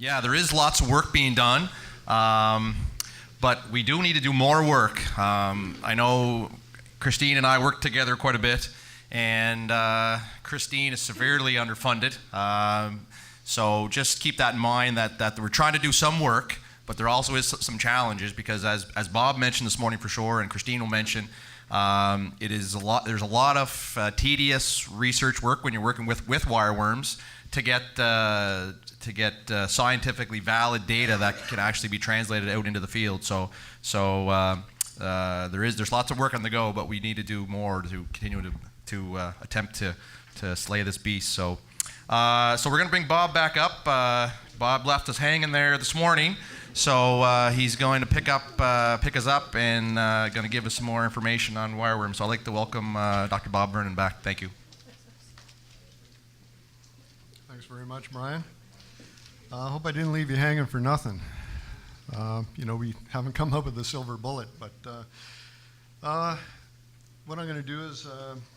Yeah, there is lots of work being done, but we do need to do more work. I know Christine and I work together quite a bit, and Christine is severely underfunded. So just keep that in mind that we're trying to do some work, but there also is some challenges because as Bob mentioned this morning for sure, and Christine will mention, there's a lot of tedious research work when you're working with wireworms to get scientifically valid data that can actually be translated out into the field. There's lots of work on the go, but we need to do more to continue to attempt to slay this beast. So we're going to bring Bob back up. Bob left us hanging there this morning, so he's going to pick us up and going to give us some more information on wireworms. So I'd like to welcome Dr. Bob Vernon back. Thank you. Thanks very much, Brian. I hope I didn't leave you hanging for nothing. We haven't come up with a silver bullet, but what I'm going to do is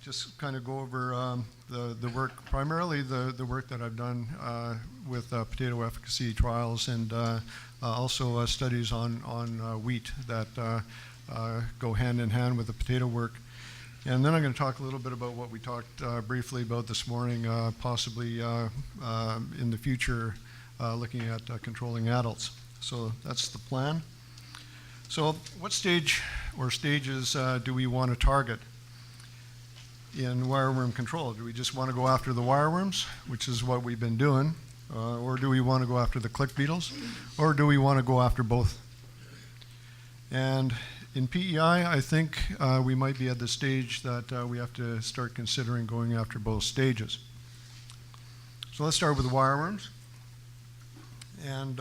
just kind of go over the work, primarily the work that I've done with potato efficacy trials and also studies on wheat that go hand in hand with the potato work. And then I'm going to talk a little bit about what we talked briefly about this morning, possibly in the future looking at controlling adults. So that's the plan. So what stage or stages do we want to target in wireworm control? Do we just want to go after the wireworms, which is what we've been doing, or do we want to go after the click beetles, or do we want to go after both? And in PEI, I think we might be at the stage that we have to start considering going after both stages. So let's start with the wireworms. And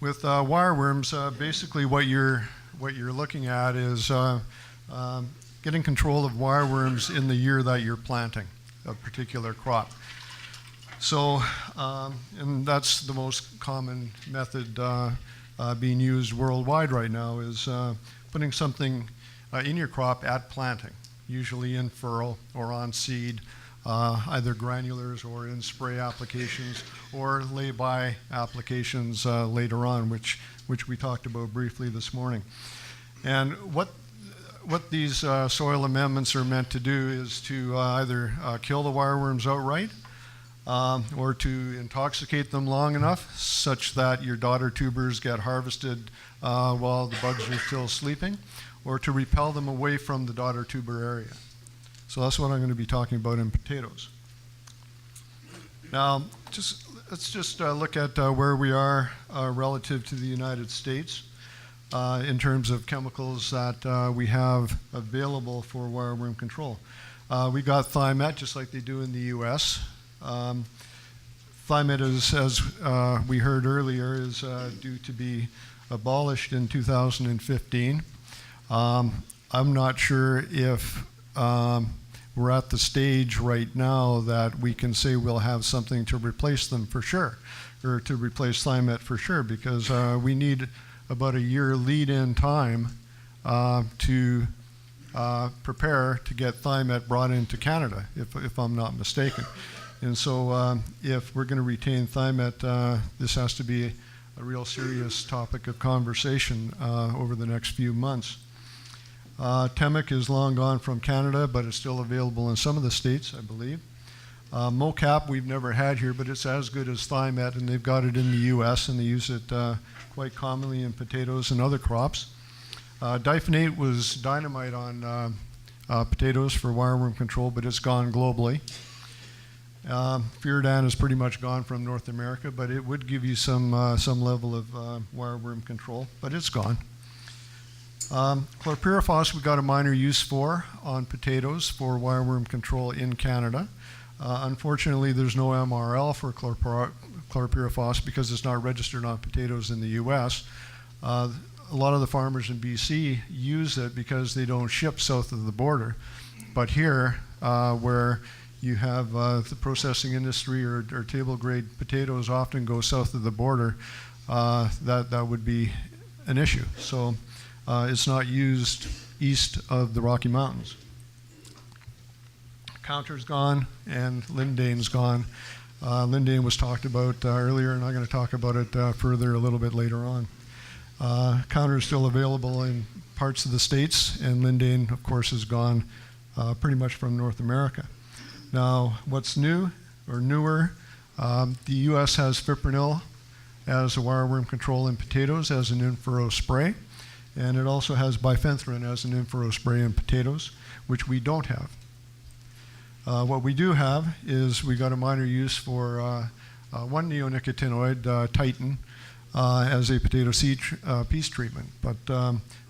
with wireworms, basically what you're looking at is getting control of wireworms in the year that you're planting a particular crop. So, and that's the most common method being used worldwide right now is putting something in your crop at planting, usually in furrow or on seed, either granulars or in spray applications or lay-by applications later on, which we talked about briefly this morning. And what these soil amendments are meant to do is to either kill the wireworms outright, or to intoxicate them long enough such that your daughter tubers get harvested while the bugs are still sleeping, or to repel them away from the daughter tuber area. So that's what I'm going to be talking about in potatoes. Now, let's just look at where we are relative to the United States in terms of chemicals that we have available for wireworm control. We got Thimet, just like they do in the U.S. Thimet is, as we heard earlier, is due to be abolished in 2015. I'm not sure if we're at the stage right now that we can say we'll have something to replace them for sure, or to replace Thimet for sure, because we need about a year lead-in time to prepare to get Thimet brought into Canada, if I'm not mistaken. And so if we're going to retain Thimet, this has to be a real serious topic of conversation over the next few months. Temic is long gone from Canada, but it's still available in some of the states, I believe. Mocap we've never had here, but it's as good as Thimet, and they've got it in the U.S., and they use it quite commonly in potatoes and other crops. Diphenate was dynamite on potatoes for wireworm control, but it's gone globally. Furidan is pretty much gone from North America, but it would give you some level of wireworm control, but it's gone. Chlorpyrifos we got a minor use for on potatoes for wireworm control in Canada. Unfortunately, there's no MRL for chlorpyrifos because it's not registered on potatoes in the U.S. A lot of the farmers in BC use it because they don't ship south of the border. But here, where you have the processing industry or table grade potatoes often go south of the border, that would be an issue. So it's not used east of the Rocky Mountains. Counter's gone, and Lindane's gone. Lindane was talked about earlier, and I'm going to talk about it further a little bit later on. Counter is still available in parts of the States, and Lindane, of course, is gone pretty much from North America. Now, what's new or newer, the U.S. has fipronil as a wireworm control in potatoes as an in-furrow spray, and it also has bifenthrin as an in-furrow spray in potatoes, which we don't have. What we do have is we got a minor use for one neonicotinoid, Titan, as a potato seed peast treatment, but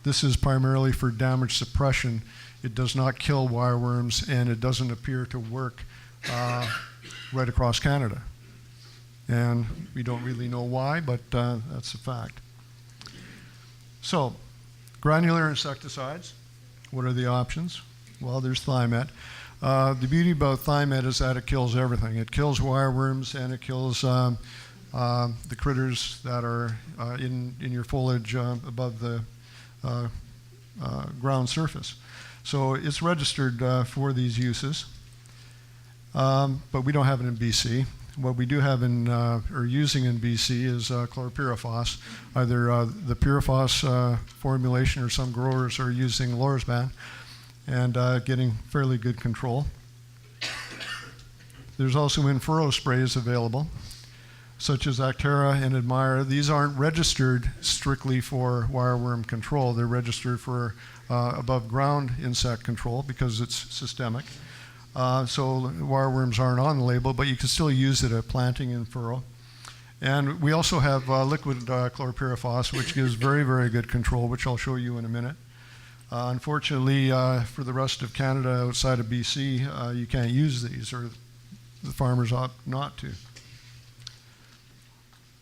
this is primarily for damage suppression. It does not kill wireworms, and it doesn't appear to work right across Canada. And we don't really know why, but that's a fact. So, granular insecticides, what are the options? Well, there's Thimet. The beauty about Thimet is that it kills everything. It kills wireworms, and it kills the critters that are in your foliage above the ground surface. So it's registered for these uses, but we don't have it in BC. What we do have in or using in BC is chlorpyrifos. Either the pyrifos formulation, or some growers are using Lorsban and getting fairly good control. There's also in-furrow sprays available, such as Actera and Admire. These aren't registered strictly for wireworm control. They're registered for above ground insect control because it's systemic. So wireworms aren't on the label, but you can still use it at planting in furrow. And we also have liquid chlorpyrifos, which gives very, very good control, which I'll show you in a minute. Unfortunately, for the rest of Canada outside of BC, you can't use these, or the farmers opt not to.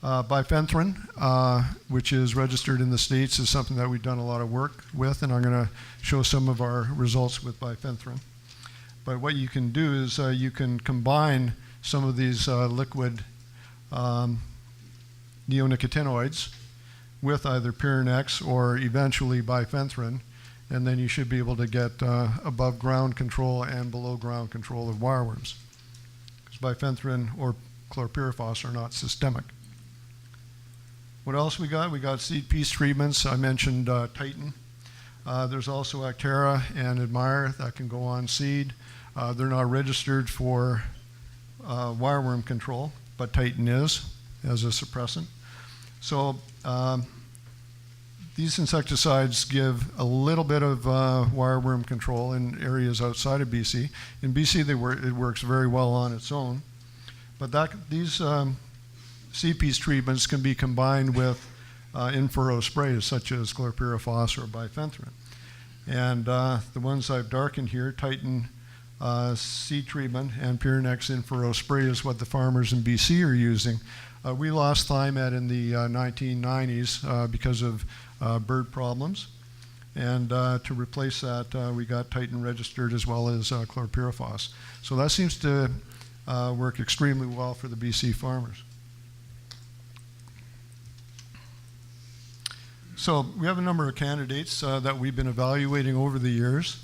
Bifenthrin, which is registered in the States, is something that we've done a lot of work with, and I'm going to show some of our results with bifenthrin. But what you can do is you can combine some of these liquid neonicotinoids with either Pyrenex or eventually bifenthrin, and then you should be able to get above ground control and below ground control of wireworms, because bifenthrin or chlorpyrifos are not systemic. What else we got? We got seed peast treatments. I mentioned Titan. There's also Actera and Admire that can go on seed. They're not registered for wireworm control, but Titan is as a suppressant. So these insecticides give a little bit of wireworm control in areas outside of BC. In BC, it works very well on its own, but these seed peast treatments can be combined with in-furrow sprays such as chlorpyrifos or bifenthrin. And the ones I've darkened here, Titan seed treatment and Pyrenex in-furrow spray, is what the farmers in BC are using. We lost Thimet in the 1990s because of bird problems. And to replace that, we got Titan registered as well as chlorpyrifos. So that seems to work extremely well for the BC farmers. So we have a number of candidates that we've been evaluating over the years.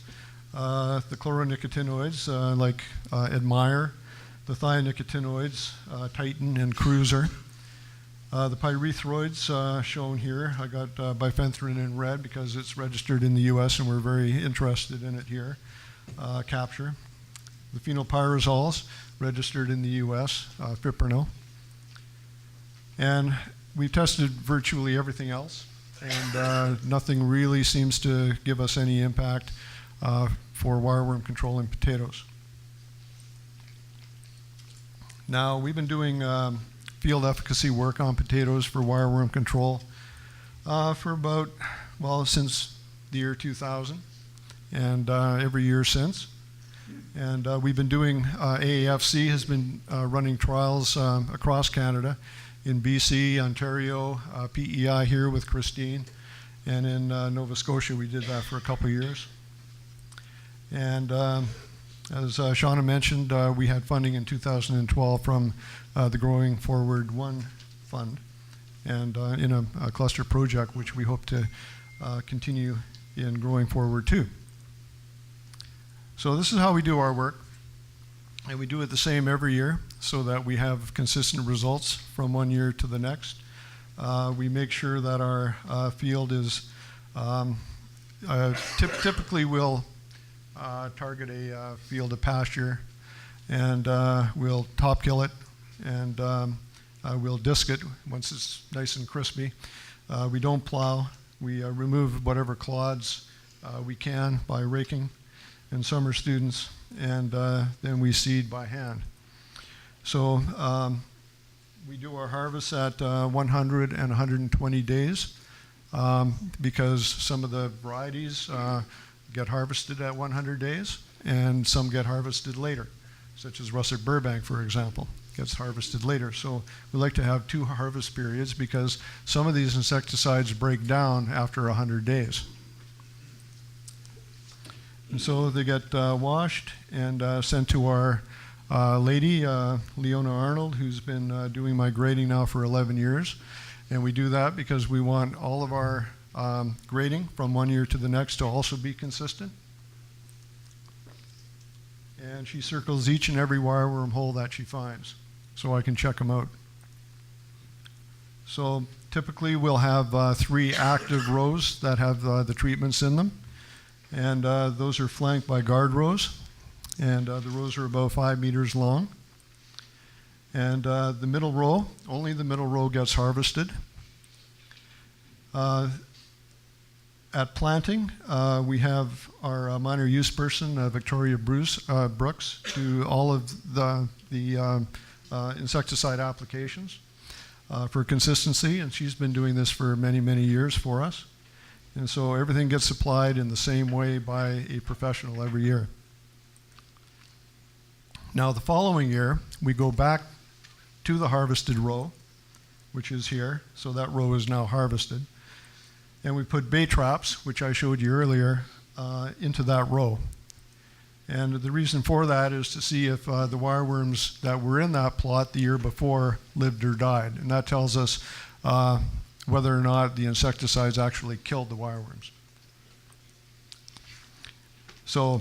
The chloronicotinoids like Admire, the thionicotinoids, Titan and Cruiser. The pyrethroids shown here, I got bifenthrin in red because it's registered in the US and we're very interested in it here. Capture. The phenylpyrazoles, registered in the US, fipronil. And we've tested virtually everything else, and nothing really seems to give us any impact for wireworm control in potatoes. Now, we've been doing field efficacy work on potatoes for wireworm control for about, well, since the year 2000, and every year since. And we've been doing, AAFC has been running trials across Canada, in BC, Ontario, PEI here with Christine, and in Nova Scotia we did that for a couple of years. And as Shauna mentioned, we had funding in 2012 from the Growing Forward 1 fund, and in a cluster project which we hope to continue in Growing Forward 2. So this is how we do our work. And we do it the same every year so that we have consistent results from one year to the next. We make sure that our field is, typically we'll target a field of pasture, and we'll top kill it, and we'll disc it once it's nice and crispy. We don't plow. We remove whatever clods we can by raking, and some are students, and then we seed by hand. So we do our harvest at 100 and 120 days because some of the varieties get harvested at 100 days and some get harvested later, such as Russet Burbank, for example, gets harvested later. So we like to have 2 harvest periods because some of these insecticides break down after 100 days. And so they get washed and sent to our lady, Leona Arnold, who's been doing my grading now for 11 years. And we do that because we want all of our grading from one year to the next to also be consistent. And she circles each and every wireworm hole that she finds so I can check them out. So typically we'll have 3 active rows that have the treatments in them. And those are flanked by guard rows. And the rows are about 5 meters long. And the middle row, only the middle row gets harvested. At planting, we have our minor use person, Victoria Brooks, do all of the insecticide applications for consistency, and she's been doing this for many, many years for us. And so everything gets applied in the same way by a professional every year. Now the following year, we go back to the harvested row, which is here, so that row is now harvested. And we put bait traps, which I showed you earlier, into that row. And the reason for that is to see if the wireworms that were in that plot the year before lived or died. And that tells us whether or not the insecticides actually killed the wireworms. So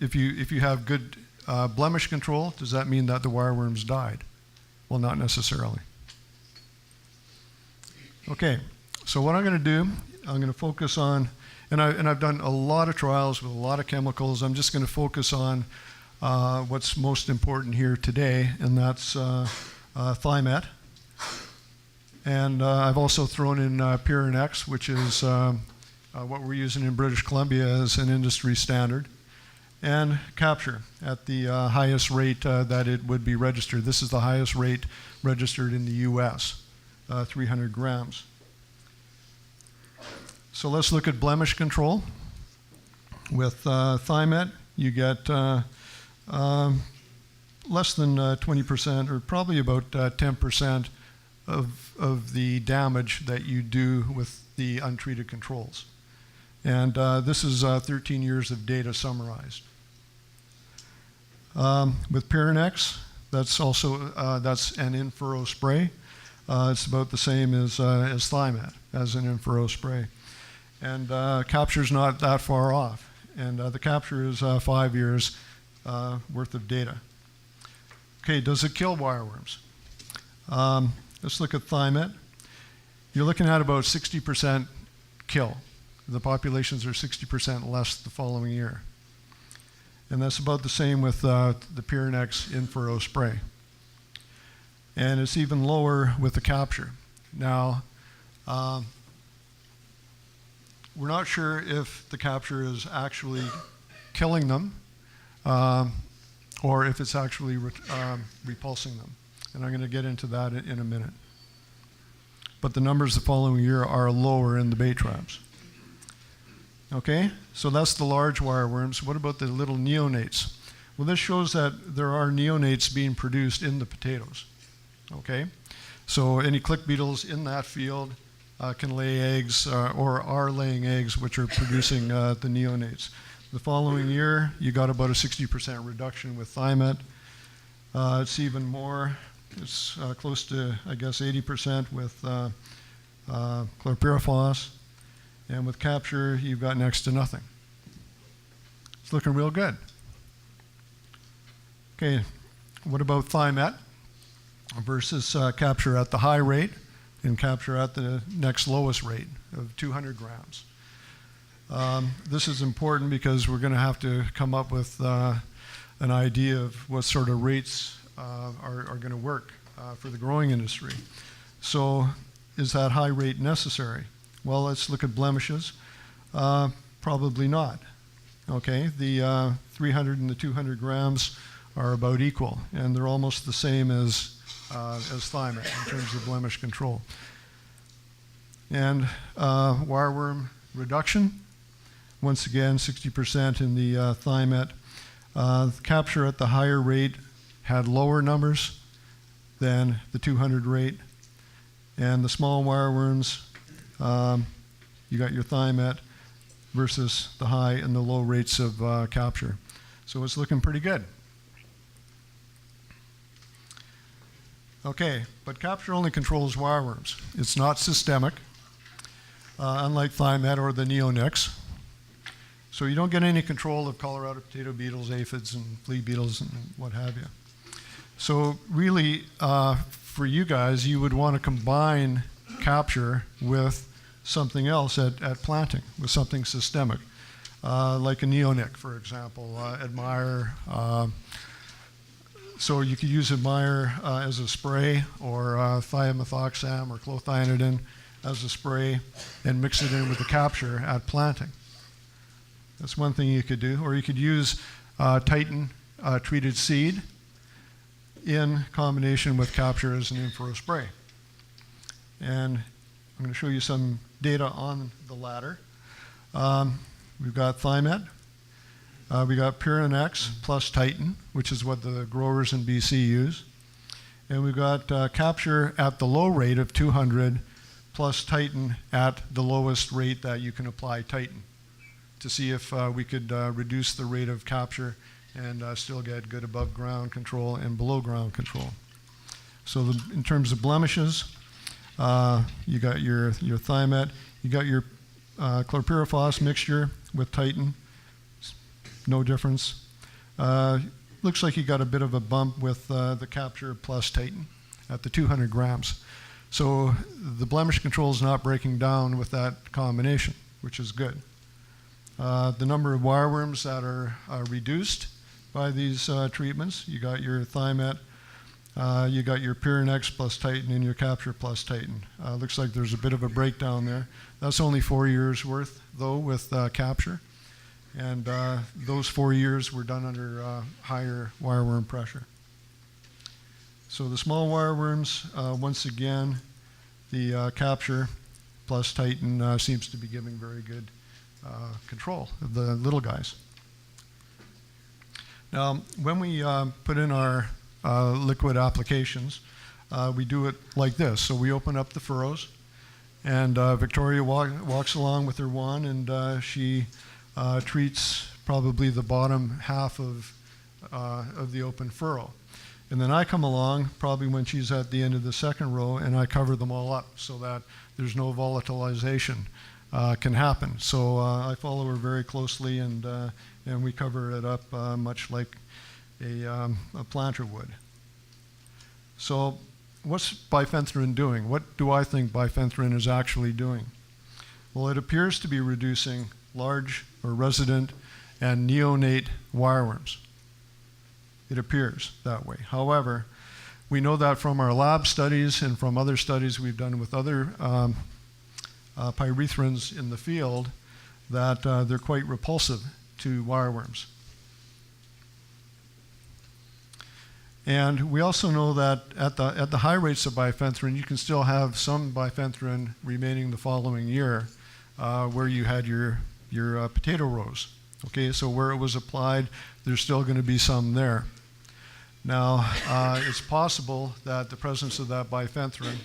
if you have good blemish control, does that mean that the wireworms died? Well, not necessarily. Okay, so what I'm going to do, I'm going to focus on, and I've done a lot of trials with a lot of chemicals. I'm just going to focus on what's most important here today, and that's Thimet. And I've also thrown in Pyrenex, which is what we're using in British Columbia as an industry standard, and capture at the highest rate that it would be registered. This is the highest rate registered in the US, 300 grams. So let's look at blemish control. With Thimet, you get less than 20%, or probably about 10% of the damage that you do with the untreated controls. And this is 13 years of data summarized. With Pyrenex, that's also that's an in-furrow spray. It's about the same as Thimet, as an in-furrow spray. And capture's not that far off. And the capture is 5 years worth of data. Okay, does it kill wireworms? Let's look at Thimet. You're looking at about 60% kill. The populations are 60% less the following year. And that's about the same with the Pyrenex in-furrow spray. And it's even lower with the capture. Now, we're not sure if the capture is actually killing them or if it's actually repulsing them. And I'm going to get into that in a minute. But the numbers the following year are lower in the bait traps. Okay, so that's the large wireworms. What about the little neonates? Well, this shows that there are neonates being produced in the potatoes. Okay, so any click beetles in that field can lay eggs or are laying eggs which are producing the neonates. The following year, you got about a 60% reduction with Thimet. It's even more. It's close to, I guess, 80% with chlorpyrifos. And with capture, you've got next to nothing. It's looking real good. Okay, what about Thimet versus capture at the high rate and capture at the next lowest rate of 200 grams? This is important because we're going to have to come up with an idea of what sort of rates are going to work for the growing industry. So is that high rate necessary? Well, let's look at blemishes. Probably not. Okay, the 300 and the 200 grams are about equal, and they're almost the same as Thimet in terms of blemish control. And wireworm reduction, once again, 60% in the Thimet. Capture at the higher rate had lower numbers than the 200 rate. And the small wireworms, you got your Thimet versus the high and the low rates of capture. So it's looking pretty good. Okay, but capture only controls wireworms. It's not systemic, unlike Thimet or the neonics. So you don't get any control of Colorado potato beetles, aphids, and flea beetles, and what have you. So really, for you guys, you would want to combine capture with something else at planting, with something systemic, like a neonic, for example, Admire. So you could use Admire as a spray, or thiamethoxam or clothianidin as a spray, and mix it in with the capture at planting. That's one thing you could do. Or you could use Titan treated seed in combination with capture as an in-furrow spray. And I'm going to show you some data on the latter. We've got Thimet. We got Pyrenex plus Titan, which is what the growers in BC use. And we've got capture at the low rate of 200 plus Titan at the lowest rate that you can apply Titan, to see if we could reduce the rate of capture and still get good above ground control and below ground control. So in terms of blemishes, you got your Thimet, you got your chlorpyrifos mixture with Titan, no difference. Looks like you got a bit of a bump with the capture plus Titan at the 200 grams. So the blemish control is not breaking down with that combination, which is good. The number of wireworms that are reduced by these treatments, you got your Thimet, you got your Pyrenex plus Titan, and your capture plus Titan. Looks like there's a bit of a breakdown there. That's only 4 years worth, though, with capture. And those 4 years were done under higher wireworm pressure. So the small wireworms, once again, the capture plus Titan seems to be giving very good control of the little guys. Now, when we put in our liquid applications, we do it like this. So we open up the furrows, and Victoria walks along with her wand, and she treats probably the bottom half of the open furrow. And then I come along, probably when she's at the end of the second row, and I cover them all up so that there's no volatilization can happen. So I follow her very closely, and we cover it up much like a planter would. So what's bifenthrin doing? What do I think bifenthrin is actually doing? Well, it appears to be reducing large or resident and neonate wireworms. It appears that way. However, we know that from our lab studies and from other studies we've done with other pyrethrins in the field, that they're quite repulsive to wireworms. And we also know that at the high rates of bifenthrin, you can still have some bifenthrin remaining the following year where you had your potato rows. Okay, so where it was applied, there's still going to be some there. Now, it's possible that the presence of that bifenthrin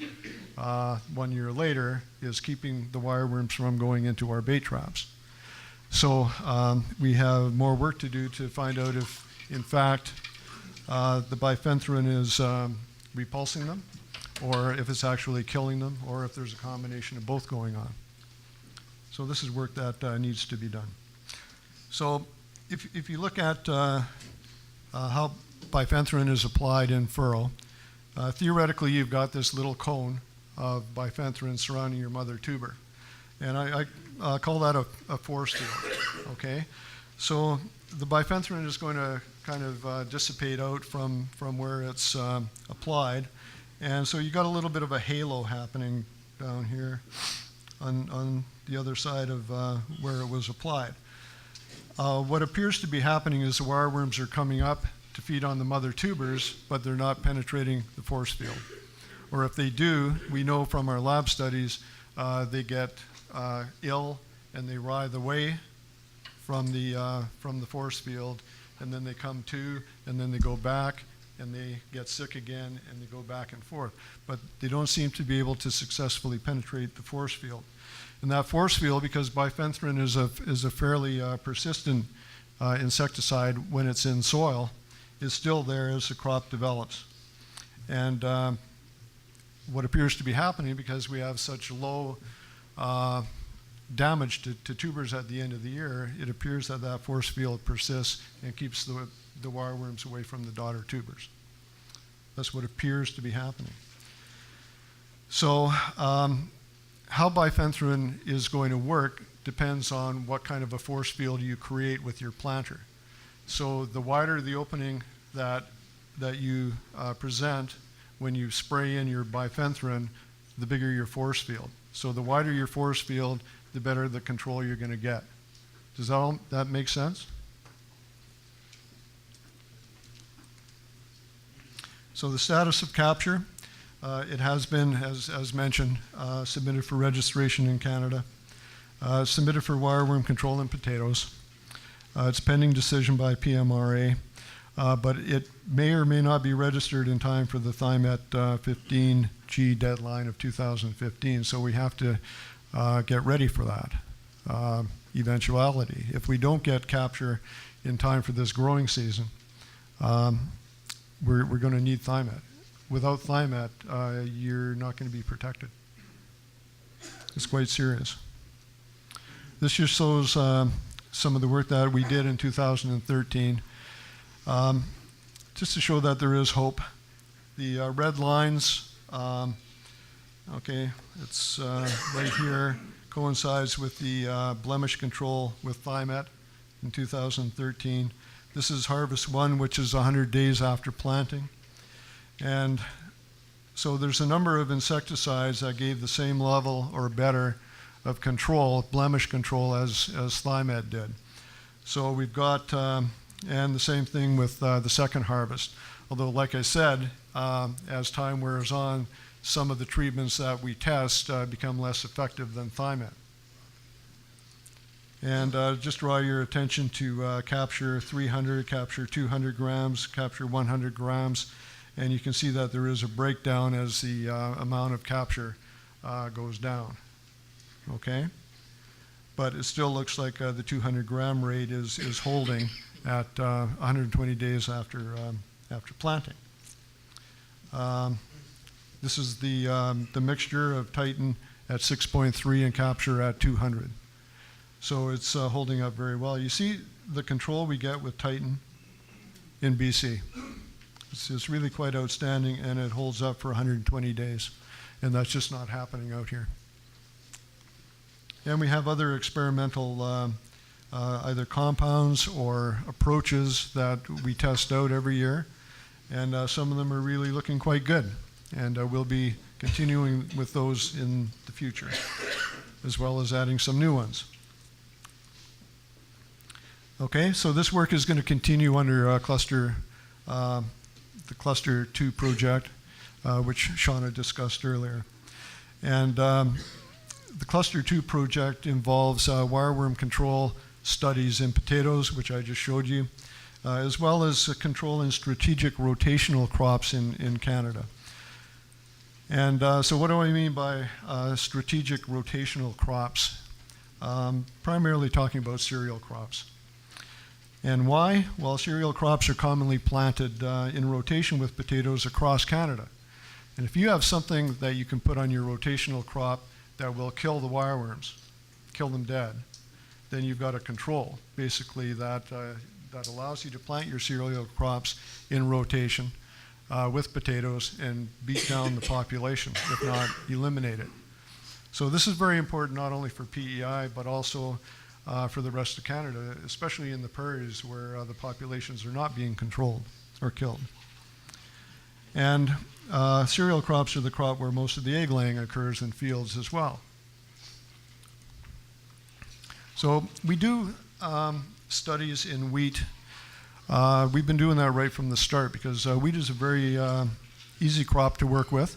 1 year later is keeping the wireworms from going into our bait traps. So we have more work to do to find out if, in fact, the bifenthrin is repulsing them, or if it's actually killing them, or if there's a combination of both going on. So this is work that needs to be done. So if you look at how bifenthrin is applied in furrow. Theoretically, you've got this little cone of bifenthrin surrounding your mother tuber. And I call that a force field, okay? So the bifenthrin is going to kind of dissipate out from where it's applied. And so you got a little bit of a halo happening down here on the other side of where it was applied. What appears to be happening is the wireworms are coming up to feed on the mother tubers, but they're not penetrating the force field. Or if they do, we know from our lab studies, they get ill and they writhe away from the force field, and then they come to, and then they go back, and they get sick again, and they go back and forth. But they don't seem to be able to successfully penetrate the force field. And that force field, because bifenthrin is a fairly persistent insecticide when it's in soil, is still there as the crop develops. And what appears to be happening, because we have such low damage to tubers at the end of the year, it appears that that force field persists and keeps the wireworms away from the daughter tubers. That's what appears to be happening. So how bifenthrin is going to work depends on what kind of a force field you create with your planter. So the wider the opening that you present when you spray in your bifenthrin, the bigger your force field. So the wider your force field, the better the control you're going to get. Does that make sense? So the status of capture, it has been, as mentioned, submitted for registration in Canada, submitted for wireworm control in potatoes. It's pending decision by PMRA, but it may or may not be registered in time for the Thymet 15G deadline of 2015, so we have to get ready for that eventuality. If we don't get capture in time for this growing season, we're going to need Thymet. Without Thymet, you're not going to be protected. It's quite serious. This just shows some of the work that we did in 2013, just to show that there is hope. The red lines, okay, it's right here, coincides with the blemish control with Thymet in 2013. This is harvest 1, which is 100 days after planting. And so there's a number of insecticides that gave the same level or better of control, blemish control, as Thymet did. So we've got, and the same thing with the second harvest. Although, like I said, as time wears on, some of the treatments that we test become less effective than Thymet. And just draw your attention to capture 300, capture 200 grams, capture 100 grams, and you can see that there is a breakdown as the amount of capture goes down. Okay? But it still looks like the 200 gram rate is holding at 120 days after planting. This is the mixture of Titan at 6.3 and capture at 200. So it's holding up very well. You see the control we get with Titan in BC. It's really quite outstanding, and it holds up for 120 days. And that's just not happening out here. And we have other experimental either compounds or approaches that we test out every year. And some of them are really looking quite good. And we'll be continuing with those in the future, as well as adding some new ones. Okay, so this work is going to continue under the Cluster 2 project, which Shauna discussed earlier. And the Cluster 2 project involves wireworm control studies in potatoes, which I just showed you, as well as control in strategic rotational crops in Canada. And so what do I mean by strategic rotational crops? Primarily talking about cereal crops. And why? Well, cereal crops are commonly planted in rotation with potatoes across Canada. And if you have something that you can put on your rotational crop that will kill the wireworms, kill them dead, then you've got a control, basically, that that allows you to plant your cereal crops in rotation with potatoes and beat down the population, if not eliminate it. So this is very important not only for PEI, but also for the rest of Canada, especially in the prairies where the populations are not being controlled or killed. And cereal crops are the crop where most of the egg laying occurs in fields as well. So we do studies in wheat. We've been doing that right from the start because wheat is a very easy crop to work with.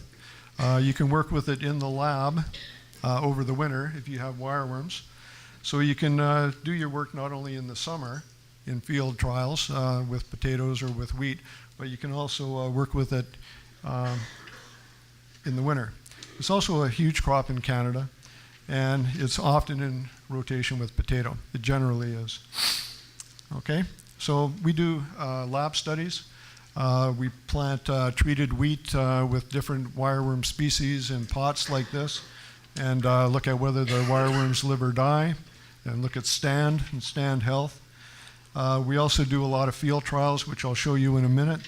You can work with it in the lab over the winter if you have wireworms. So you can do your work not only in the summer in field trials with potatoes or with wheat, but you can also work with it in the winter. It's also a huge crop in Canada, and it's often in rotation with potato. It generally is. Okay, so we do lab studies. We plant treated wheat with different wireworm species in pots like this, and look at whether the wireworms live or die, and look at stand and stand health. We also do a lot of field trials, which I'll show you in a minute.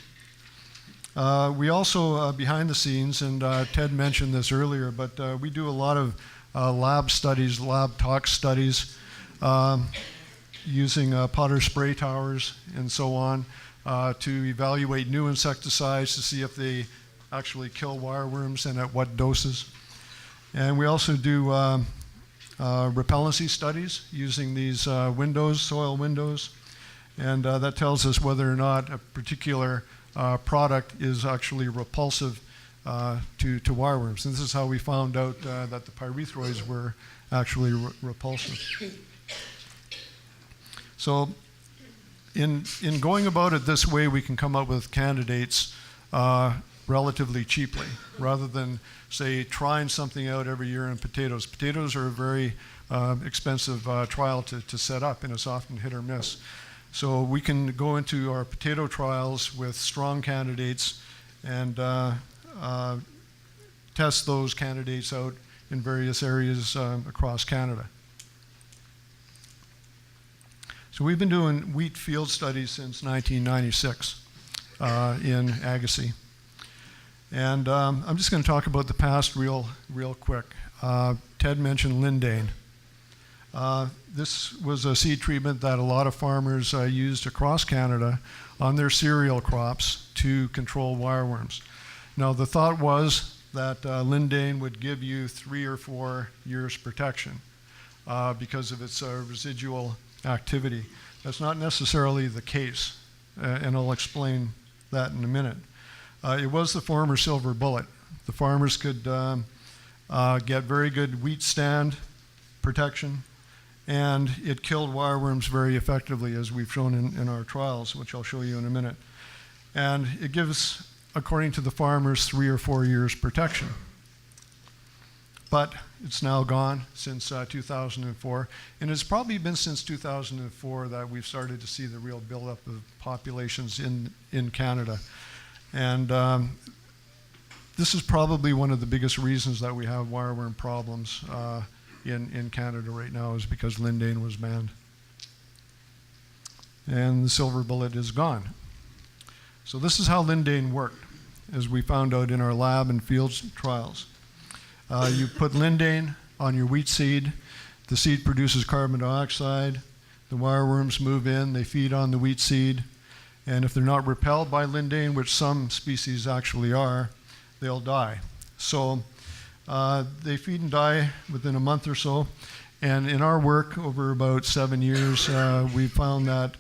We also, behind the scenes, and Ted mentioned this earlier, but we do a lot of lab studies, lab tox studies, using potter spray towers and so on to evaluate new insecticides to see if they actually kill wireworms and at what doses. And we also do repellency studies using these windows, soil windows, and that tells us whether or not a particular product is actually repulsive to wireworms. And this is how we found out that the pyrethroids were actually repulsive. So in going about it this way, we can come up with candidates relatively cheaply, rather than, say, trying something out every year in potatoes. Potatoes are a very expensive trial to set up, and it's often hit or miss. So we can go into our potato trials with strong candidates and test those candidates out in various areas across Canada. So we've been doing wheat field studies since 1996 in Agassiz. And I'm just going to talk about the past real quick. Ted mentioned lindane. This was a seed treatment that a lot of farmers used across Canada on their cereal crops to control wireworms. Now the thought was that lindane would give you 3 or 4 years protection because of its residual activity. That's not necessarily the case, and I'll explain that in a minute. It was the former silver bullet. The farmers could get very good wheat stand protection, and it killed wireworms very effectively, as we've shown in our trials, which I'll show you in a minute. And it gives, according to the farmers, 3 or 4 years protection. But it's now gone since 2004, and it's probably been since 2004 that we've started to see the real buildup of populations in Canada. And this is probably one of the biggest reasons that we have wireworm problems in Canada right now, is because lindane was banned. And the silver bullet is gone. So this is how lindane worked, as we found out in our lab and field trials. You put lindane on your wheat seed. The seed produces carbon dioxide. The wireworms move in. They feed on the wheat seed. And if they're not repelled by lindane, which some species actually are, they'll die. So they feed and die within a month or so. And in our work over about 7 years, we found that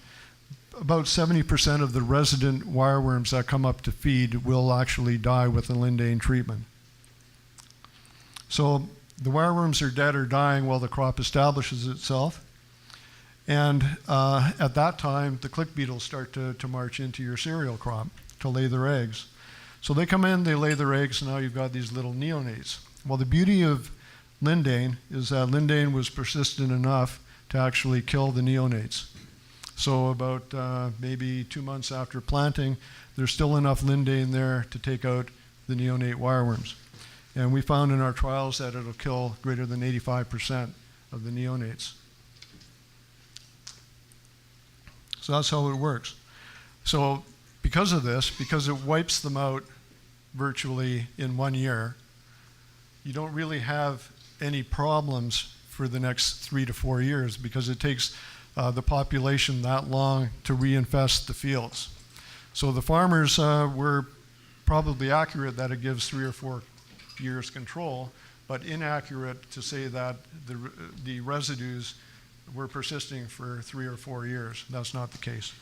about 70% of the resident wireworms that come up to feed will actually die with the lindane treatment. So the wireworms are dead or dying while the crop establishes itself. And at that time, the click beetles start to march into your cereal crop to lay their eggs. So they come in, they lay their eggs, and now you've got these little neonates. Well, the beauty of lindane is that lindane was persistent enough to actually kill the neonates. So about maybe 2 months after planting, there's still enough lindane there to take out the neonate wireworms. And we found in our trials that it'll kill greater than 85% of the neonates. So that's how it works. So because of this, because it wipes them out virtually in 1 year, you don't really have any problems for the next 3 to 4 years because it takes the population that long to reinfest the fields. So the farmers were probably accurate that it gives 3 or 4 years control, but inaccurate to say that the residues were persisting for 3 or 4 years. That's not the case.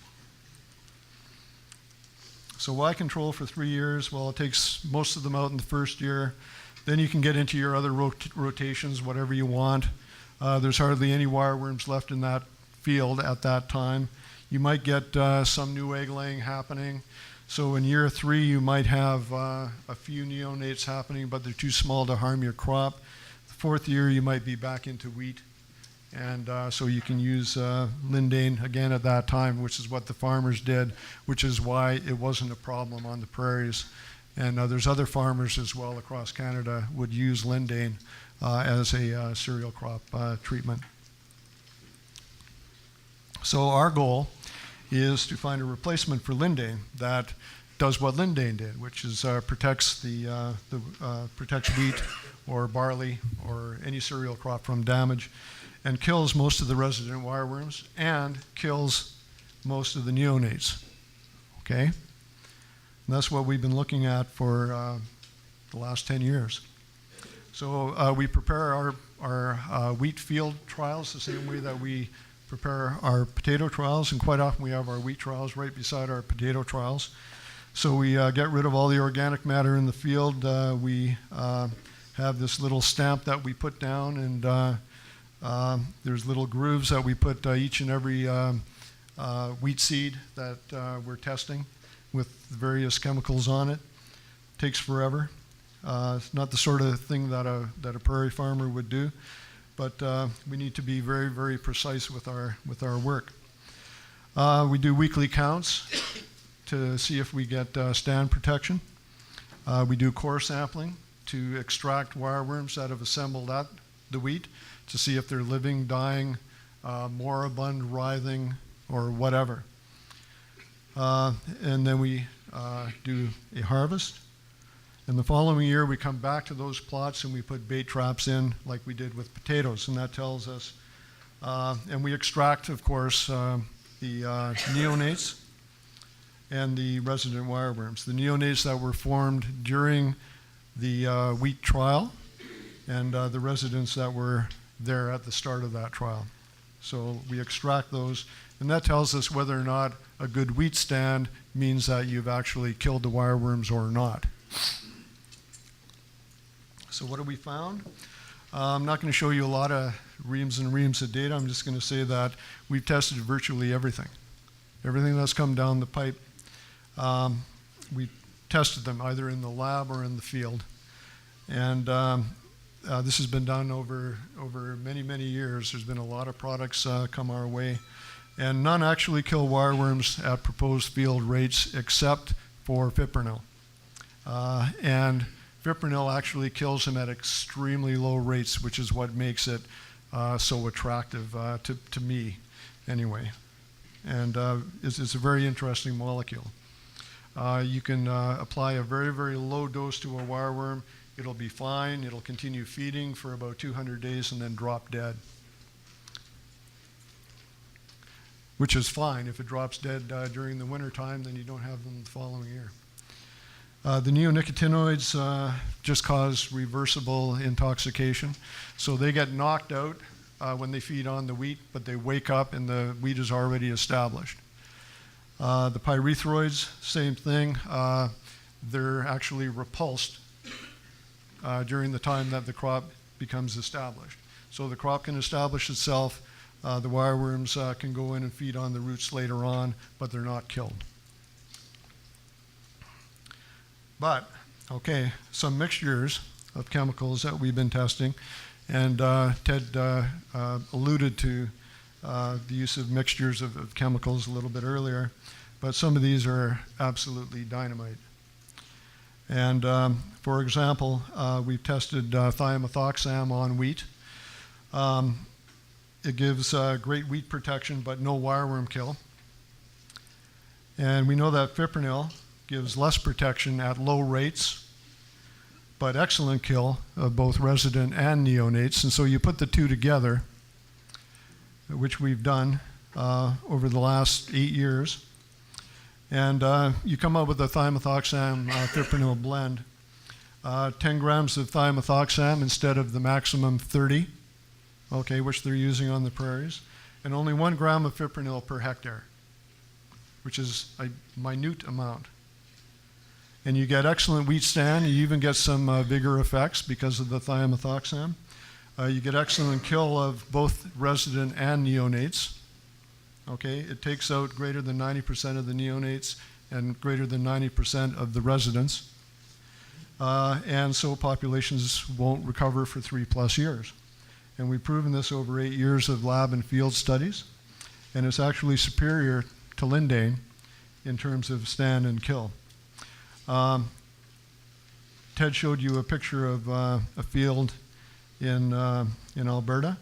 So why control for 3 years? Well, it takes most of them out in the first year. Then you can get into your other rotations, whatever you want. There's hardly any wireworms left in that field at that time. You might get some new egg laying happening. So in year 3, you might have a few neonates happening, but they're too small to harm your crop. The 4th year, you might be back into wheat. And so you can use lindane again at that time, which is what the farmers did, which is why it wasn't a problem on the prairies. And there's other farmers as well across Canada would use lindane as a cereal crop treatment. So our goal is to find a replacement for lindane that does what lindane did, which is protects protects wheat or barley or any cereal crop from damage, and kills most of the resident wireworms and kills most of the neonates. Okay? And that's what we've been looking at for the last 10 years. So we prepare our wheat field trials the same way that we prepare our potato trials, and quite often we have our wheat trials right beside our potato trials. So we get rid of all the organic matter in the field. We have this little stamp that we put down, and there's little grooves that we put each and every wheat seed that we're testing with various chemicals on it. Takes forever. It's not the sort of thing that a prairie farmer would do, but we need to be very, very precise with our work. We do weekly counts to see if we get stand protection. We do core sampling to extract wireworms that have assembled at the wheat to see if they're living, dying, moribund, writhing, or whatever. And then we do a harvest. And the following year, we come back to those plots and we put bait traps in like we did with potatoes. And that tells us, and we extract, of course, the neonates and the resident wireworms. The neonates that were formed during the wheat trial, and the residents that were there at the start of that trial. So we extract those, and that tells us whether or not a good wheat stand means that you've actually killed the wireworms or not. So what have we found? I'm not going to show you a lot of reams and reams of data. I'm just going to say that we've tested virtually everything. Everything that's come down the pipe, we tested them either in the lab or in the field. And this has been done over many, many years. There's been a lot of products come our way. And none actually kill wireworms at proposed field rates except for fipronil. And fipronil actually kills them at extremely low rates, which is what makes it so attractive to me anyway. And it's a very interesting molecule. You can apply a very, very low dose to a wireworm. It'll be fine. It'll continue feeding for about 200 days and then drop dead, which is fine. If it drops dead during the winter time, then you don't have them the following year. The neonicotinoids just cause reversible intoxication. So they get knocked out when they feed on the wheat, but they wake up and the wheat is already established. The pyrethroids, same thing. They're actually repulsed during the time that the crop becomes established. So the crop can establish itself. The wireworms can go in and feed on the roots later on, but they're not killed. But, okay, some mixtures of chemicals that we've been testing, and Ted alluded to the use of mixtures of chemicals a little bit earlier, but some of these are absolutely dynamite. And for example, we've tested thiamethoxam on wheat. It gives great wheat protection, but no wireworm kill. And we know that fipronil gives less protection at low rates, but excellent kill of both resident and neonates. And so you put the two together, which we've done over the last 8 years. And you come up with a thiamethoxam fipronil blend. 10 grams of thiamethoxam instead of the maximum 30, okay, which they're using on the prairies, and only 1 gram of fipronil per hectare, which is a minute amount. And you get excellent wheat stand. You even get some vigor effects because of the thiamethoxam. You get excellent kill of both resident and neonates. Okay, it takes out greater than 90% of the neonates and greater than 90% of the residents. And so populations won't recover for 3+ years. And we've proven this over 8 years of lab and field studies. And it's actually superior to lindane in terms of stand and kill. Ted showed you a picture of a field in Alberta.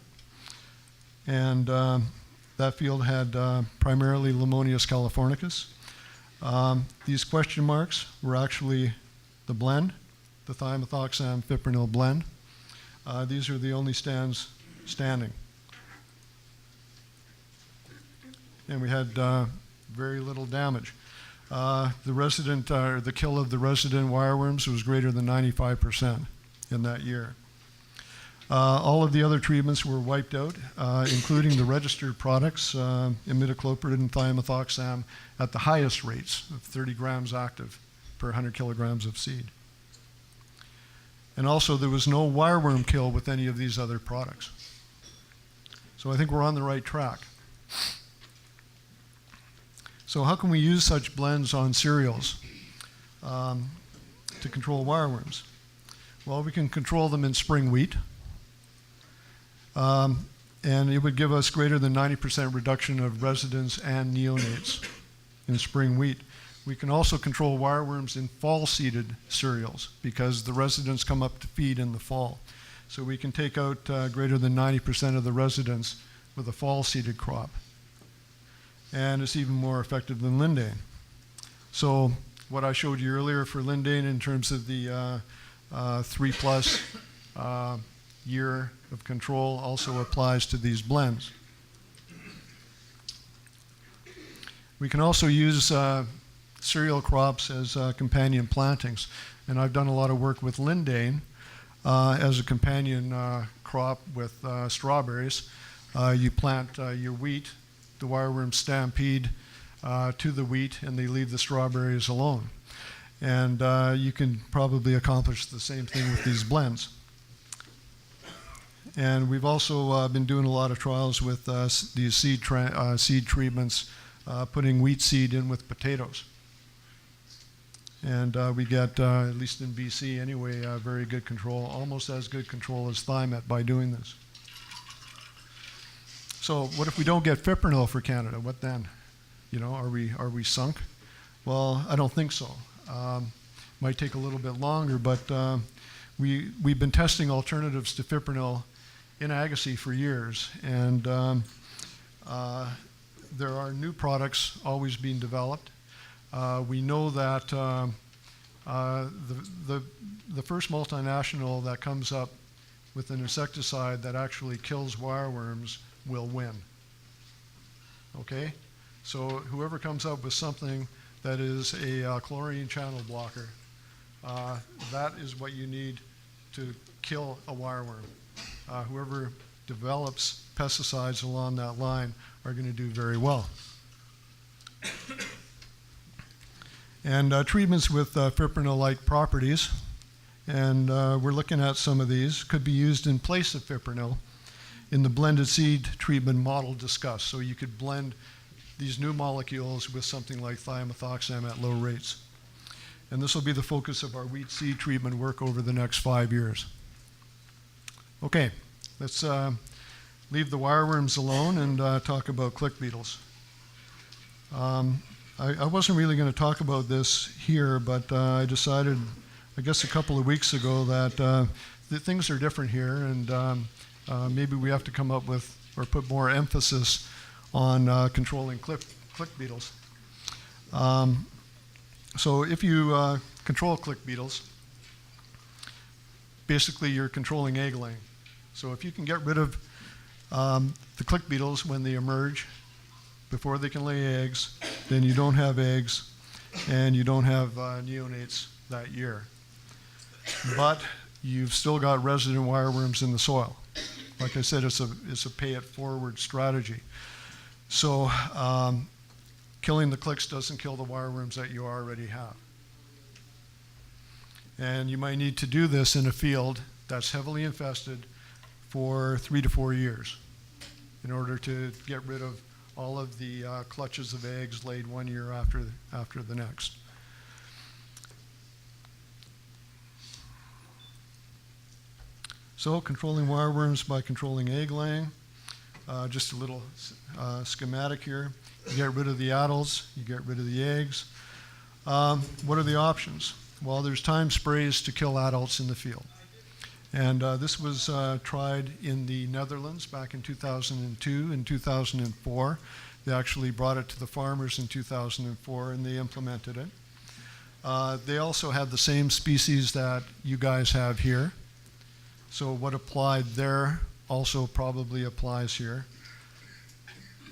And that field had primarily Limonius californicus. These question marks were actually the blend, the thiamethoxam fipronil blend. These are the only stands standing. And we had very little damage. The kill of the resident wireworms was greater than 95% in that year. All of the other treatments were wiped out, including the registered products, imidacloprid and thiamethoxam, at the highest rates of 30 grams active per 100 kilograms of seed. And also, there was no wireworm kill with any of these other products. So I think we're on the right track. So how can we use such blends on cereals to control wireworms? Well, we can control them in spring wheat. And it would give us greater than 90% reduction of residents and neonates in spring wheat. We can also control wireworms in fall-seeded cereals because the residents come up to feed in the fall. So we can take out greater than 90% of the residents with a fall-seeded crop. And it's even more effective than lindane. So what I showed you earlier for lindane in terms of the 3+ year of control also applies to these blends. We can also use cereal crops as companion plantings. And I've done a lot of work with lindane as a companion crop with strawberries. You plant your wheat, the wireworms stampede to the wheat, and they leave the strawberries alone. And you can probably accomplish the same thing with these blends. And we've also been doing a lot of trials with these seed treatments, putting wheat seed in with potatoes. And we get, at least in BC anyway, very good control, almost as good control as Thimet by doing this. So what if we don't get fipronil for Canada? What then? You know, are we sunk? Well, I don't think so. Might take a little bit longer, but we've been testing alternatives to fipronil in Agassiz for years, and there are new products always being developed. We know that the first multinational that comes up with an insecticide that actually kills wireworms will win. Okay? So whoever comes up with something that is a chlorine channel blocker, that is what you need to kill a wireworm. Whoever develops pesticides along that line are going to do very well. And treatments with fipronil-like properties, and we're looking at some of these, could be used in place of fipronil in the blended seed treatment model discussed. So you could blend these new molecules with something like thiamethoxam at low rates. And this will be the focus of our wheat seed treatment work over the next 5 years. Okay, let's leave the wireworms alone and talk about click beetles. I wasn't really going to talk about this here, but I decided, I guess a couple of weeks ago, that things are different here, and maybe we have to come up with or put more emphasis on controlling click beetles. So if you control click beetles, basically you're controlling egg laying. So if you can get rid of the click beetles when they emerge, before they can lay eggs, then you don't have eggs and you don't have neonates that year. But you've still got resident wireworms in the soil. Like I said, it's a pay it forward strategy. So killing the clicks doesn't kill the wireworms that you already have. And you might need to do this in a field that's heavily infested for 3 to 4 years in order to get rid of all of the clutches of eggs laid 1 year after the next. So controlling wireworms by controlling egg laying. Just a little schematic here. You get rid of the adults, you get rid of the eggs. What are the options? Well, there's time sprays to kill adults in the field. And this was tried in the Netherlands back in 2002 and 2004. They actually brought it to the farmers in 2004 and they implemented it. They also had the same species that you guys have here. So what applied there also probably applies here.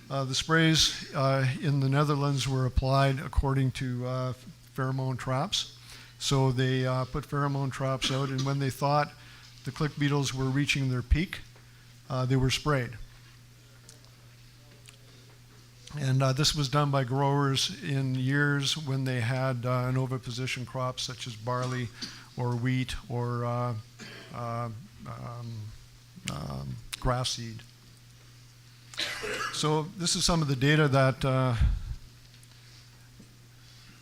The sprays in the Netherlands were applied according to pheromone traps. So they put pheromone traps out, and when they thought the click beetles were reaching their peak, they were sprayed. And this was done by growers in years when they had an oviposition crop such as barley or wheat or grass seed. So this is some of the data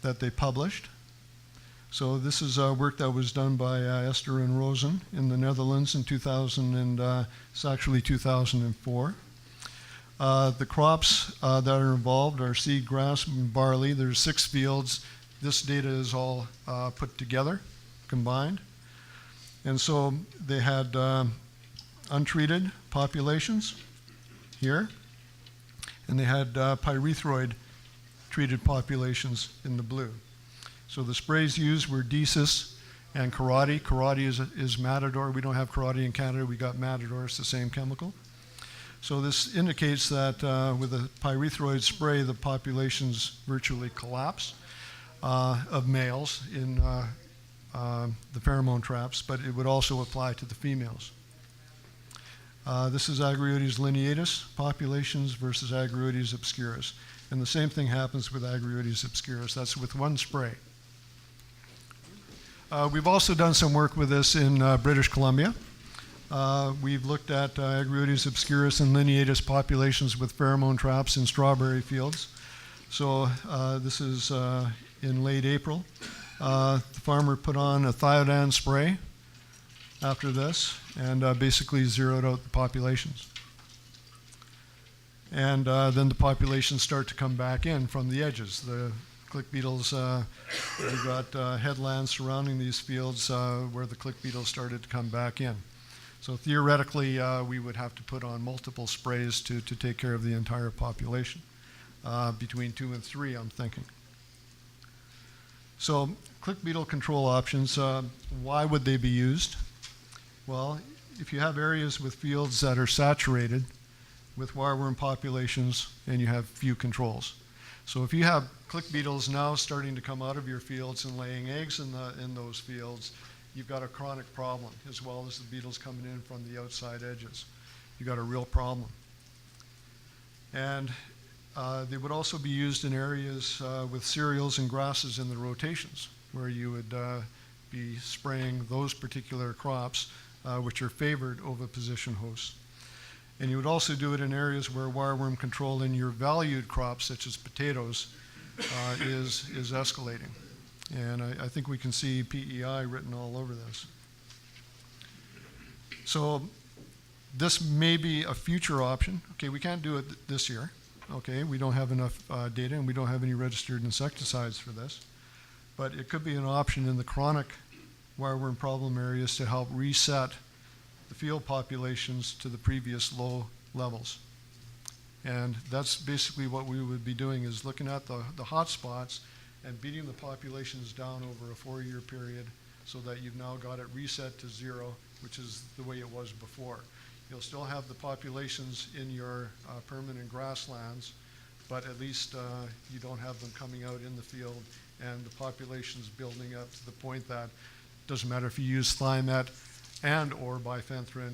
that they published. So this is work that was done by Esther and Rosen in the Netherlands in 2000 and it's actually 2004. The crops that are involved are seed, grass, and barley. There's 6 fields. This data is all put together, combined. And so they had untreated populations here, and they had pyrethroid treated populations in the blue. So the sprays used were Decis and Karate. Karate is Matador. We don't have Karate in Canada. We got Matador. It's the same chemical. So this indicates that with a pyrethroid spray, the populations virtually collapse of males in the pheromone traps, but it would also apply to the females. This is Agriotes lineatus populations versus Agriotes obscurus. And the same thing happens with Agriotes obscurus. That's with one spray. We've also done some work with this in British Columbia. We've looked at Agriotes obscurus and lineatus populations with pheromone traps in strawberry fields. So this is in late April. The farmer put on a thiodine spray after this and basically zeroed out the populations. And then the populations start to come back in from the edges. The click beetles, we've got headlands surrounding these fields where the click beetles started to come back in. So theoretically, we would have to put on multiple sprays to take care of the entire population, between 2 and 3, I'm thinking. So click beetle control options, why would they be used? Well, if you have areas with fields that are saturated with wireworm populations and you have few controls. So if you have click beetles now starting to come out of your fields and laying eggs in those fields, you've got a chronic problem, as well as the beetles coming in from the outside edges. You've got a real problem. And they would also be used in areas with cereals and grasses in the rotations, where you would be spraying those particular crops, which are favored oviposition hosts. And you would also do it in areas where wireworm control in your valued crops, such as potatoes, is escalating. And I think we can see PEI written all over this. So this may be a future option. Okay, we can't do it this year. Okay, we don't have enough data and we don't have any registered insecticides for this. But it could be an option in the chronic wireworm problem areas to help reset the field populations to the previous low levels. And that's basically what we would be doing, is looking at the hot spots and beating the populations down over a 4-year period so that you've now got it reset to 0, which is the way it was before. You'll still have the populations in your permanent grasslands, but at least you don't have them coming out in the field and the population's building up to the point that it doesn't matter if you use Thimet and or bifenthrin,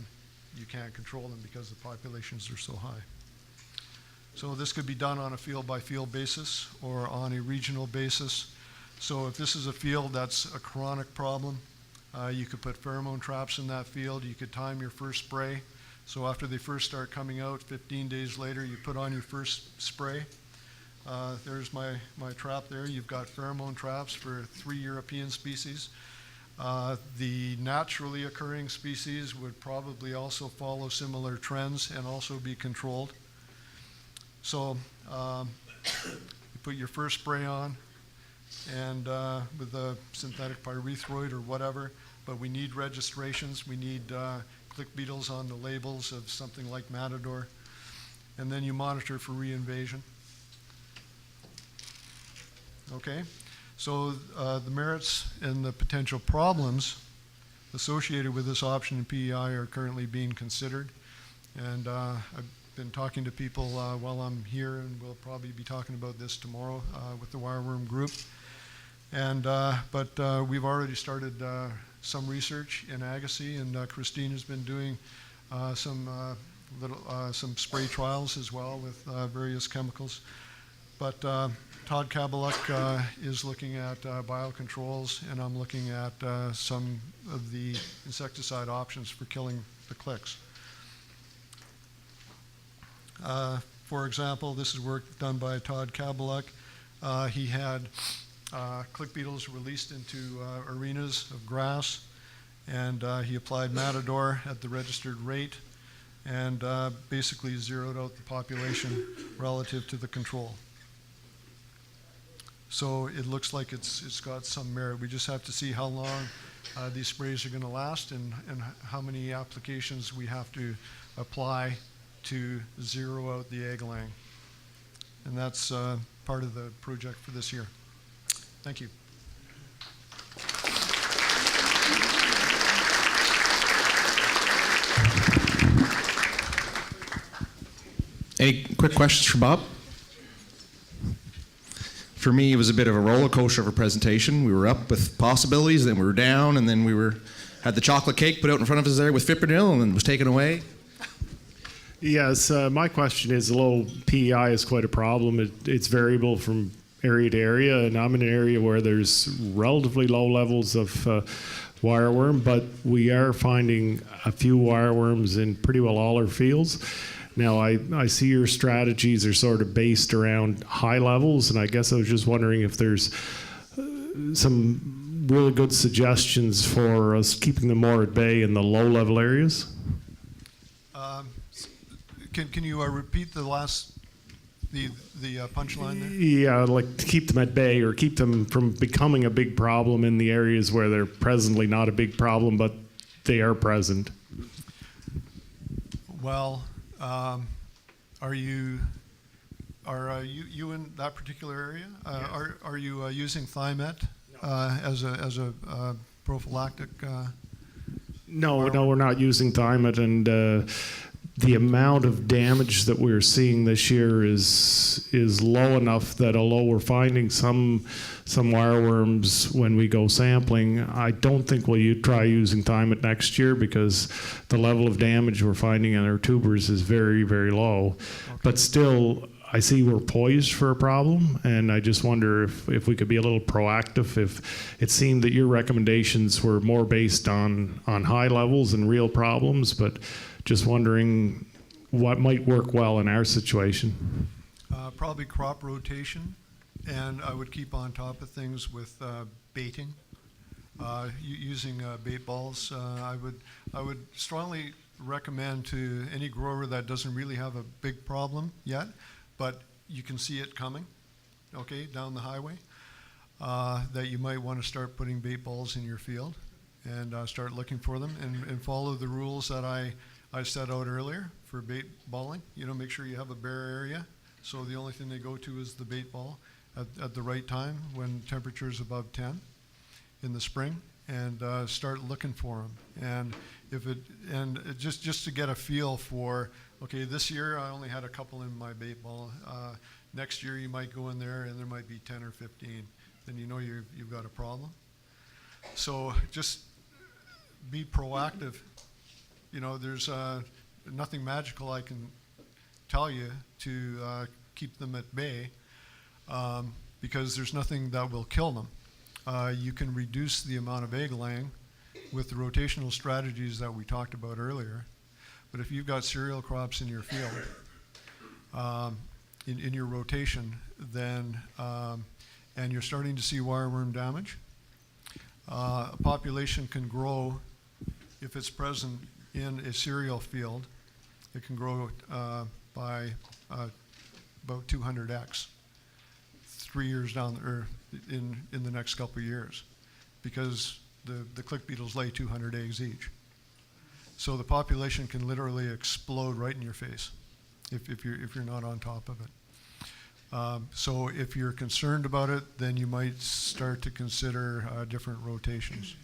you can't control them because the populations are so high. So this could be done on a field-by-field basis or on a regional basis. So if this is a field that's a chronic problem, you could put pheromone traps in that field. You could time your first spray. So after they first start coming out, 15 days later, you put on your first spray. There's my trap there. You've got pheromone traps for 3 European species. The naturally occurring species would probably also follow similar trends and also be controlled. So you put your first spray on, and with a synthetic pyrethroid or whatever, but we need registrations. We need click beetles on the labels of something like Matador, and then you monitor for reinvasion. Okay, so the merits and the potential problems associated with this option in PEI are currently being considered, and I've been talking to people while I'm here, and we'll probably be talking about this tomorrow with the Wireworm group. And but we've already started some research in Agassiz, and Christine has been doing some spray trials as well with various chemicals. But Todd Kabaluk is looking at biocontrols, and I'm looking at some of the insecticide options for killing the clicks. For example, this is work done by Todd Kabaluk. He had click beetles released into arenas of grass, and he applied Matador at the registered rate and basically zeroed out the population relative to the control. So it looks like it's got some merit. We just have to see how long these sprays are going to last and how many applications we have to apply to zero out the egg laying. And that's part of the project for this year. Thank you. Any quick questions for Bob? For me, it was a bit of a roller coaster of a presentation. We were up with possibilities, then we were down, and then we had the chocolate cake put out in front of us there with fipronil, and then it was taken away. Yes, my question is, although PEI is quite a problem, it's variable from area to area, and I'm in an area where there's relatively low levels of wireworm, but we are finding a few wireworms in pretty well all our fields. Now, I see your strategies are sort of based around high levels, and I guess I was just wondering if there's some really good suggestions for us keeping them more at bay in the low-level areas. Can you repeat the last, the punchline there? Yeah, like to keep them at bay or keep them from becoming a big problem in the areas where they're presently not a big problem, but they are present. Well, are you in that particular area? Yes. Are you using Thimet as a prophylactic? No, we're not using Thimet, and the amount of damage that we're seeing this year is low enough that although we're finding some wireworms when we go sampling, I don't think we'll try using Thimet next year because the level of damage we're finding in our tubers is very, very low. Okay. But still, I see we're poised for a problem, and I just wonder if we could be a little proactive. If it seemed that your recommendations were more based on high levels and real problems, but just wondering what might work well in our situation. Probably crop rotation, and I would keep on top of things with baiting, using bait balls. I would strongly recommend to any grower that doesn't really have a big problem yet, but you can see it coming, okay, down the highway, that you might want to start putting bait balls in your field and start looking for them and follow the rules that I I set out earlier for bait balling. Make sure you have a bare area. So the only thing they go to is the bait ball at the right time when temperature is above 10 in the spring, and start looking for them. Just to get a feel for, okay, this year I only had a couple in my bait ball. Next year you might go in there and there might be 10 or 15. Then you've got a problem. So just be proactive. There's nothing magical I can tell you to keep them at bay, because there's nothing that will kill them. You can reduce the amount of egg laying with the rotational strategies that we talked about earlier. But if you've got cereal crops in your field, in your rotation, then and you're starting to see wireworm damage, a population can grow, if it's present in a cereal field, it can grow by about 200x 3 years down, or in the next couple of years, because the click beetles lay 200 eggs each. So the population can literally explode right in your face if you're not on top of it. So if you're concerned about it, then you might start to consider different rotations.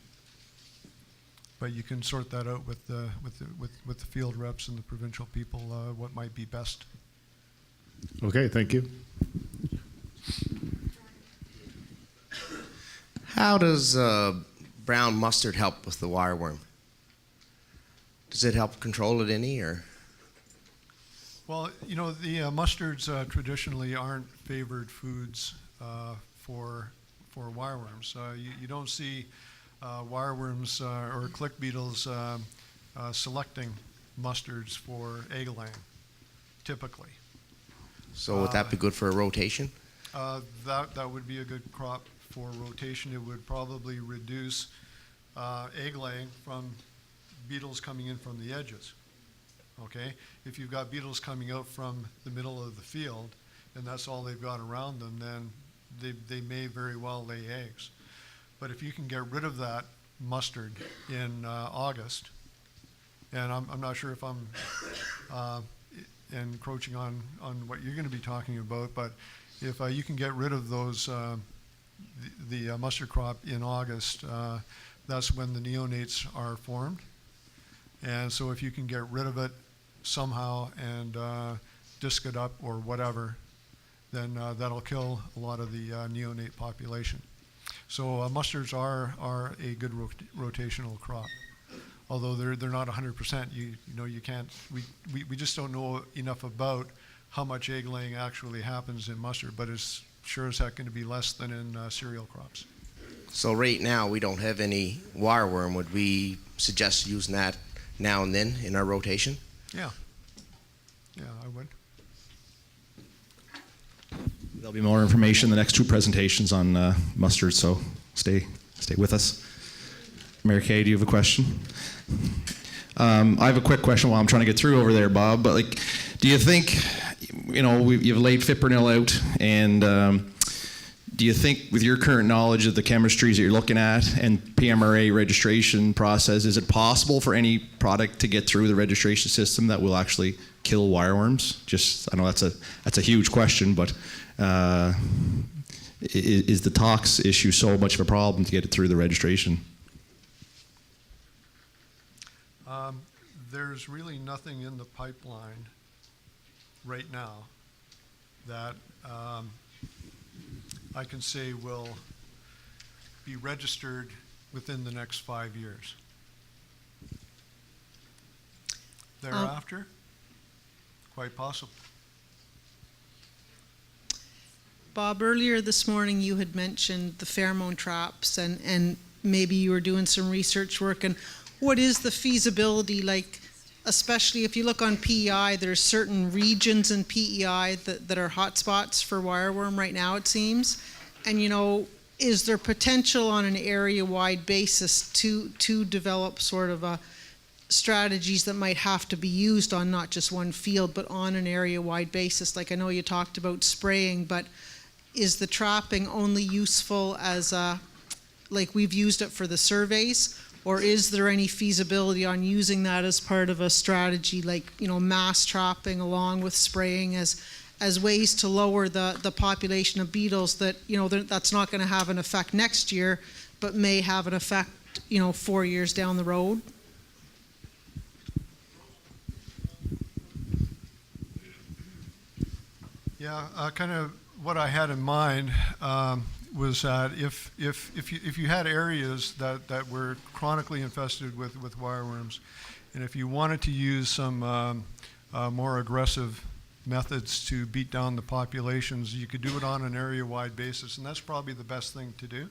But you can sort that out with the field reps and the provincial people, what might be best. Okay, thank you. How does brown mustard help with the wireworm? Does it help control it any, or? Well, the mustards traditionally aren't favored foods for wireworms. You don't see wireworms or click beetles selecting mustards for egg laying, typically. So would that be good for a rotation? That would be a good crop for rotation. It would probably reduce egg laying from beetles coming in from the edges. Okay, if you've got beetles coming out from the middle of the field and that's all they've got around them, then they may very well lay eggs. But if you can get rid of that mustard in August, and I'm not sure if I'm encroaching on what you're going to be talking about, but if you can get rid of those the mustard crop in August, that's when the neonates are formed. And so if you can get rid of it somehow and disc it up or whatever, then that'll kill a lot of the neonate population. So mustards are a good rotational crop, although they're not 100%. You can't. We just don't know enough about how much egg laying actually happens in mustard, but it's sure as heck going to be less than in cereal crops. So right now we don't have any wireworm. Would we suggest using that now and then in our rotation? Yeah, I would. There'll be more information in the next two presentations on mustard, so stay with us. Mary Kay, do you have a question? I have a quick question while I'm trying to get through over there, Bob. But do you think, you've laid fipronil out, and do you think with your current knowledge of the chemistries that you're looking at and PMRA registration process, is it possible for any product to get through the registration system that will actually kill wireworms? I know that's a huge question, but is the tox issue so much of a problem to get it through the registration? There's really nothing in the pipeline right now that I can say will be registered within the next 5 years. Thereafter, quite possible. Bob, earlier this morning you had mentioned the pheromone traps and maybe you were doing some research work. And what is the feasibility, especially if you look on PEI, there's certain regions in PEI that are hotspots for wireworm right now, it seems. And, is there potential on an area-wide basis to develop sort of strategies that might have to be used on not just one field, but on an area-wide basis? I know you talked about spraying, but is the trapping only useful as we've used it for the surveys, Or is there any feasibility on using that as part of a strategy, like, mass trapping along with spraying as ways to lower the population of beetles that, that's not going to have an effect next year, but may have an effect, 4 years down the road? Yeah, kind of what I had in mind was that if you had areas that were chronically infested with wireworms, and if you wanted to use some more aggressive methods to beat down the populations, you could do it on an area-wide basis, and that's probably the best thing to do.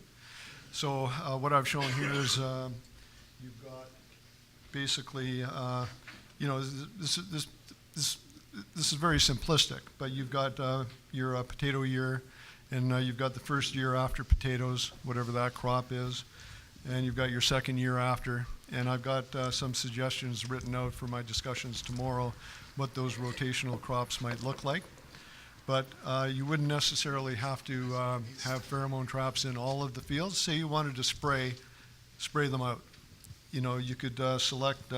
So what I've shown here is you've got basically, this is very simplistic, but you've got your potato year, and you've got the first year after potatoes, whatever that crop is, and you've got your second year after, and I've got some suggestions written out for my discussions tomorrow, what those rotational crops might look like. But you wouldn't necessarily have to have pheromone traps in all of the fields. Say you wanted to spray them out. You could select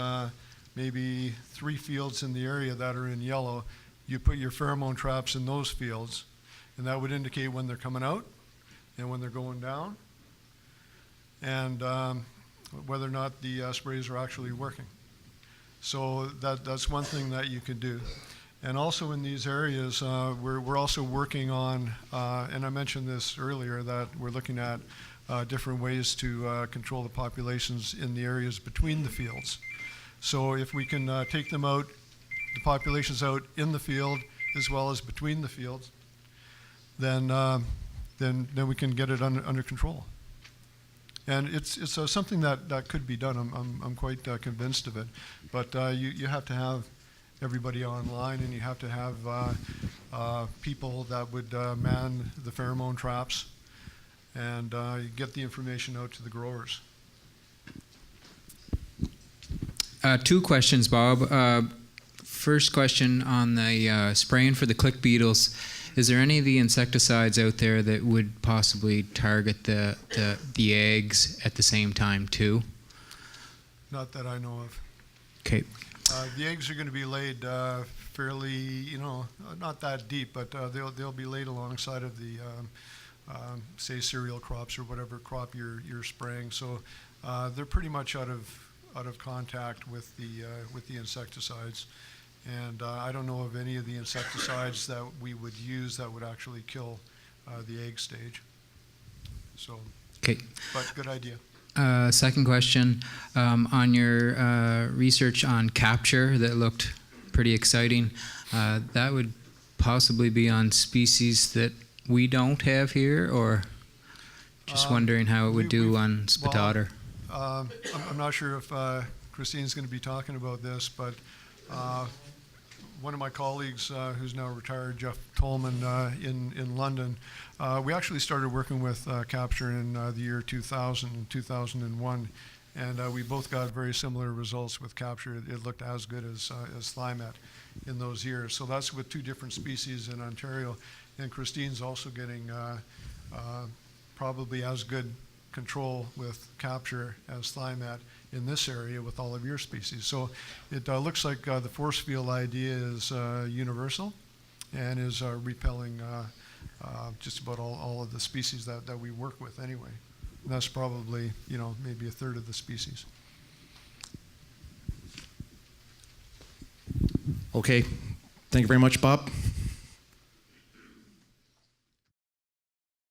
maybe 3 fields in the area that are in yellow. You put your pheromone traps in those fields, and that would indicate when they're coming out and when they're going down, and whether or not the sprays are actually working. So that's one thing that you could do. And also in these areas, we're also working on, and I mentioned this earlier, that we're looking at different ways to control the populations in the areas between the fields. So if we can take them out, the populations out in the field as well as between the fields, then we can get it under control. And it's something that could be done. I'm quite convinced of it. But you have to have everybody online, and you have to have people that would man the pheromone traps, and get the information out to the growers. 2 questions, Bob. First question on the spraying for the click beetles. Is there any of the insecticides out there that would possibly target the eggs at the same time too? Not that I know of. Okay. The eggs are going to be laid fairly, not that deep, but they'll be laid alongside of the, say, cereal crops or whatever crop you're spraying. So they're pretty much out of contact with the insecticides, and I don't know of any of the insecticides that we would use that would actually kill the egg stage. So, okay. But good idea. Second question, on your research on capture that looked pretty exciting, that would possibly be on species that we don't have here, or just wondering how it would do on spit-otter? Well, I'm not sure if Christine's going to be talking about this, but one of my colleagues who's now retired, Jeff Tolman, in London, we actually started working with capture in the year 2000 and 2001, and we both got very similar results with capture. It looked as good as Thymet in those years. So that's with 2 different species in Ontario, and Christine's also getting probably as good control with capture as Thymet in this area with all of your species. So it looks like the force field idea is universal and is repelling just about all of the species that we work with anyway. And that's probably, maybe a third of the species. Okay. Thank you very much, Bob.